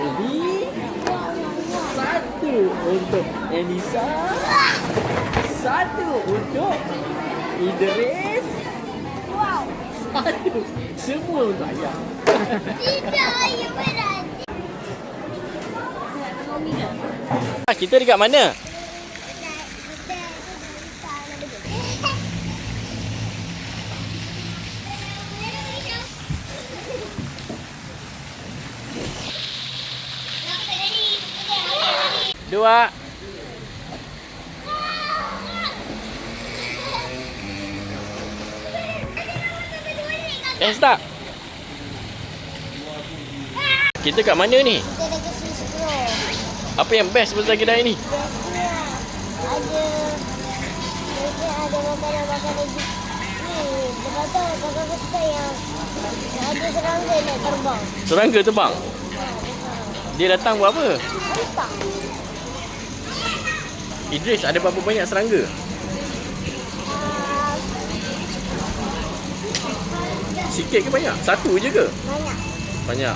Umi. Satu untuk Elisa. Satu untuk Idris. Wow. Satu. Semua untuk ayah. Tidak, ayah berani. Kita dekat mana? Dua. Start. Kita kat mana ni? Kita dekat Cisco. Apa yang best pasal kedai ni? Bestnya ada makanan-makanan ni. Lepas tu kakak kita yang ada serangga nak terbang. Serangga terbang? Dia datang buat apa? Entah. Idris, ada berapa banyak serangga? Sikit ke banyak? Satu je ke? Banyak. Banyak.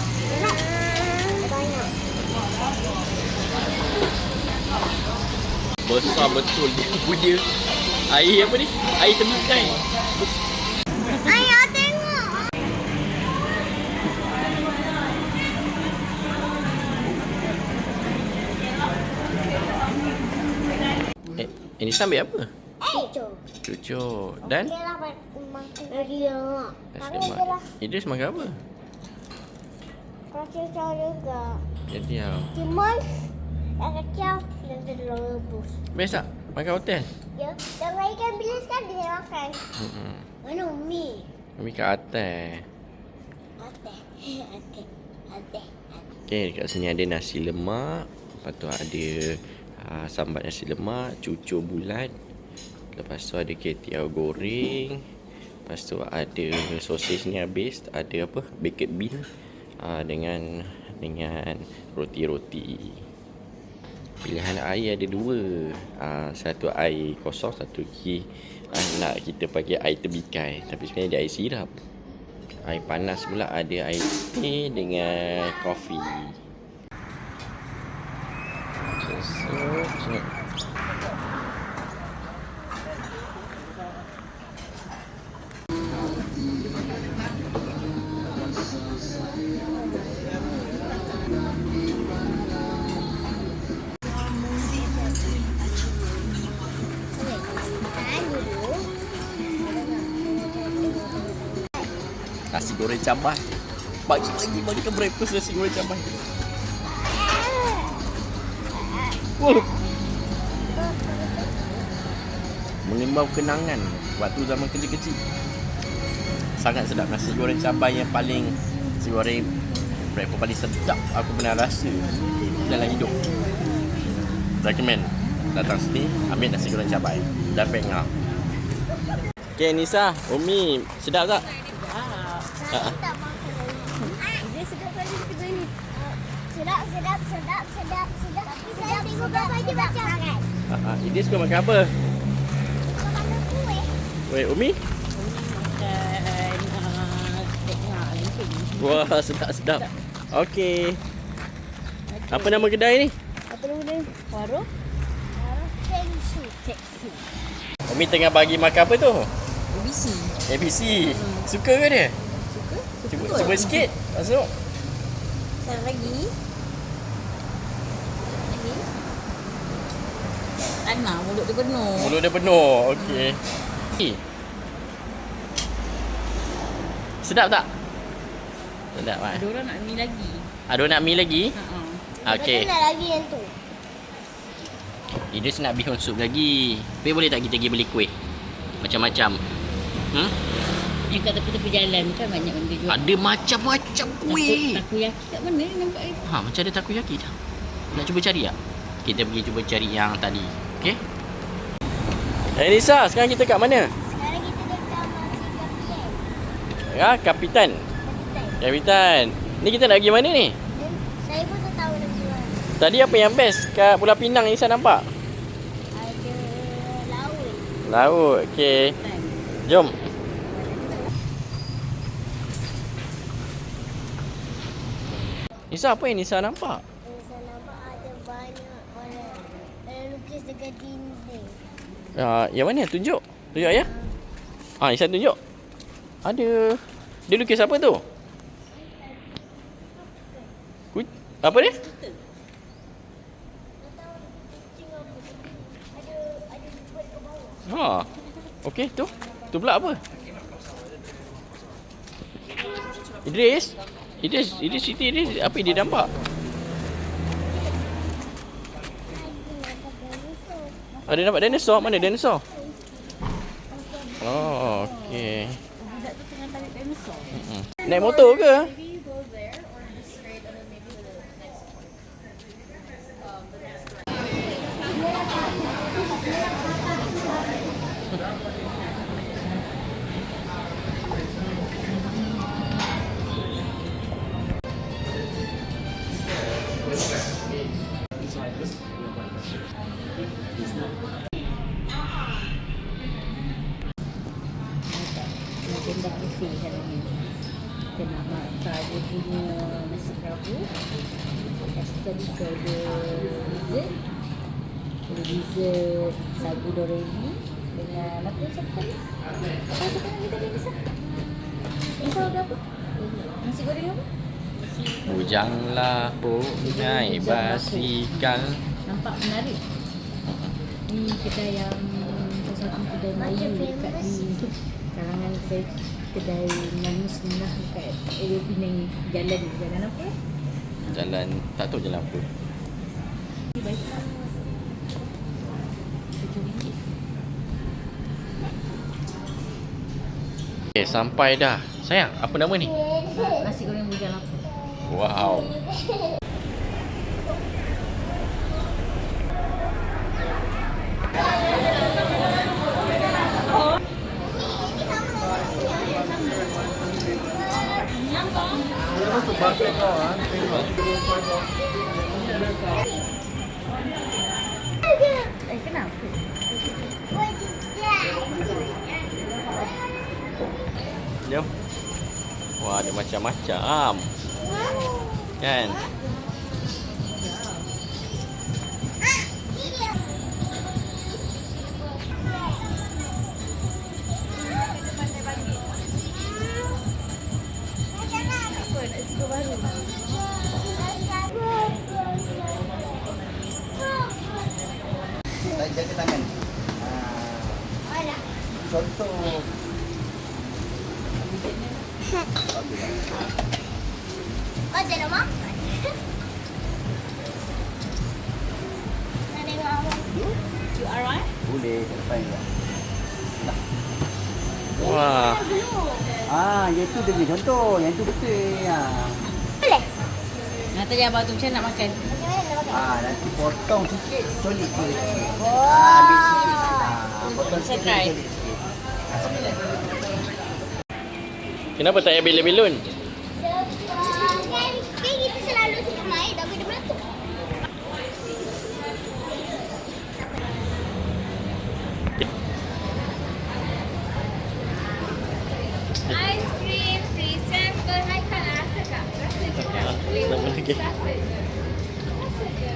Banyak. Besar betul dia punya air apa ni? Air temikai. Ayah tengok. Ini sambil apa? Cucu. Cucu. Dan? Dia makan dia. Nasi lemak. Idris makan apa? Kasih saya juga. Jadi yang Timun yang kecil dan telur rebus. best tak? Makan hotel? Ya, dan ikan bilis kan dia makan. Mana Umi? Kami kat atas. Ate. Okay, dekat sini ada nasi lemak. Lepas tu ada sambat nasi lemak, cucur bulat. Lepas tu ada ketiau goreng. Lepas tu ada sosis ni habis. Ada apa? Baked bean. Dengan roti-roti. Pilihan air ada dua. Satu air kosong, satu lagi nak kita pakai air terbikai. Tapi sebenarnya dia air sirap. Air panas pula ada air teh dengan kopi. Okay, so sini. Nasi goreng cabai. Bagi ke breakfast nasi goreng cabai. Wow. Mengimbau kenangan waktu zaman kecil-kecil. Sangat sedap nasi goreng cabai yang paling nasi goreng breakfast paling sedap aku pernah rasa dalam hidup. Recommend datang sini ambil nasi goreng cabai dan pengah. Okay Nisa, Umi, sedap tak? Saya tak makan. Dia sedap kali kita ni. Sedap. Tapi saya tengok berapa je macam sangat. Ini suka makan apa? Suka makan kuih. Weh, Umi? Wah, sedap. Okey. Apa nama kedai ni? Apa nama dia? Warung Fengsu. Umi tengah bagi makan apa tu? ABC. ABC. Suka ke dia? Cuba sikit. Masuk. Sekarang lagi. Tanah mulut dia penuh. Mulut dia penuh. Okey. Sedap tak? Sedap kan? Ada orang nak mi lagi. Ada nak mi lagi? Okey. Nak lagi yang tu. Idris nak bihun sup lagi. Tapi boleh tak kita pergi beli kuih? Macam-macam. Yang kat tepi-tepi jalan kan banyak benda jual. Ada macam-macam kuih. Takoyaki kat mana ni nampak ni? Macam ada takoyaki dah. Nak cuba cari tak? Kita pergi cuba cari yang tadi. Okey? Nisa, sekarang kita kat mana? Sekarang kita dekat Masjid Kapitan. Ya, Kapitan. Kapitan. Ni kita nak pergi mana ni? Saya pun tak tahu nak jual. Tadi apa yang best kat Pulau Pinang Nisa nampak? Ada laut. Laut. Okey. Jom. Nisa, apa yang Nisa nampak? Saya nampak ada banyak warna lukis dekat dinding. Yang mana? Tunjuk. Tunjuk ayah. Nisa tunjuk. Ada. Dia lukis apa tu? Apa dia? Okey, tu. Tu pula apa? Idris, Siti Idris, apa yang dia nampak? Ada nampak dinosaur? Mana dinosaur? Oh, okey. Budak tu tengah tarik dinosaur. Naik motor ke? Agenda cafe hari ni. Kita nak makan dia punya nasi kerabu. Lepas tu tadi kita ada dessert. Ada dessert sagu doremi dengan apa yang siapa tadi? Apa yang kita tadi Nisa? Nisa ada apa? Nasi goreng apa? Bujanglah naik basikal. Nampak menarik. Ni kedai yang satu kedai Melayu dekat di kalangan kedai manis Minah dekat area Penang ni. Jalan apa? Jalan, tak tahu jalan apa. Baik. Okay, sampai dah. Sayang, apa nama ni? Nasi goreng bujang lapar. Wow. Kenapa? Jom. Wah, ada macam-macam. Kan? Jaga tangan. Contoh. Kau jangan makan. Nak tengok awak. You alright? Boleh, ke depan je. Wah. Yang tu dia punya contoh. Yang tu betul. Boleh? Nak tanya abang tu macam mana nak makan? Macam mana nak makan? Nanti potong sikit, solid sikit. Wah. Ambil sikit. Potong Saya sikit, try. solid sikit. Kenapa tak payah belon-belon? Sebab kan kita selalu suka main tapi dia meletup. Ice cream, free sample. Hai kan rasa kak? Rasa je kan? Sama lagi. Rasa je. Rasa je.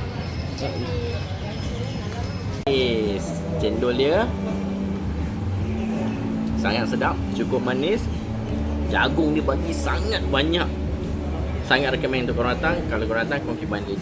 Cendol dia sangat sedap, cukup manis. Jagung dia bagi sangat banyak. Sangat recommend untuk korang datang. Kalau korang datang, kongki balik.